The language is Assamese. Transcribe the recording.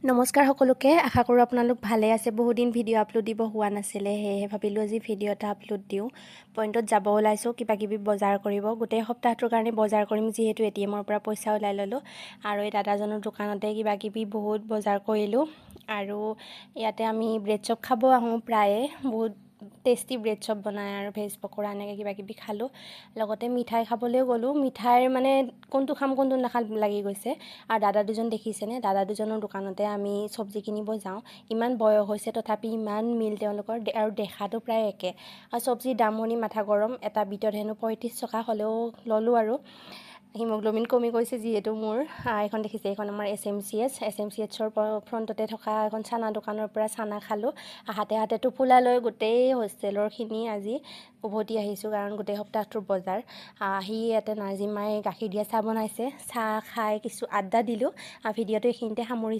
নমস্কাৰ সকলোকে আশা কৰোঁ আপোনালোক ভালে আছে। বহুদিন ভিডিঅ' আপলোড দিব হোৱা নাছিলে, সেয়েহে ভাবিলোঁ আজি ভিডিঅ' এটা আপলোড দিওঁ। পইণ্টত যাব ওলাইছোঁ, কিবাকিবি বজাৰ কৰিব। গোটেই সপ্তাহটোৰ কাৰণে বজাৰ কৰিম, যিহেতু ATMৰ পৰা পইচা ওলাই ল'লোঁ আৰু এই দাদাজনৰ দোকানতে কিবাকিবি বহুত বজাৰ কৰিলোঁ। আৰু ইয়াতে আমি ব্ৰেড চপ খাব আহোঁ প্ৰায়ে, বহুত টেষ্টি ব্ৰেড চপ বনায় আৰু ভেজ পকৰা এনেকৈ কিবাকিবি খালোঁ। লগতে মিঠাই খাবলৈও গ'লোঁ। মিঠাইৰ মানে কোনটো খাম কোনটো নাখাম লাগি গৈছে। আৰু দাদা দুজন দেখিছেনে, দাদা দুজনৰ দোকানতে আমি চব্জি কিনিব যাওঁ। ইমান বয়স হৈছে তথাপি ইমান মিল তেওঁলোকৰ, আৰু দেখাটো প্ৰায় একে। আৰু চব্জিৰ দাম শুনি মাথা গৰম, এটা বিটত হেনো 35 টকা, হ'লেও ল'লোঁ আৰু। হিমোগ্ল'বিন কমি গৈছে যিহেতু মোৰ। এইখন দেখিছে, এইখন আমাৰ SMCHৰ ফ্ৰণ্টতে থকা এখন চানা দোকানৰ পৰা চানা খালোঁ। হাতে হাতে টোপোলা লৈ গোটেই হোষ্টেলৰখিনি আজি উভতি আহিছোঁ, কাৰণ গোটেই সপ্তাহটোৰ বজাৰ। আহি ইয়াতে নাজিমাই গাখীৰ দিয়া চাহ বনাইছে, চাহ খাই কিছু আড্ডা দিলোঁ। ভিডিঅ'টো এইখিনিতে সামৰিছোঁ।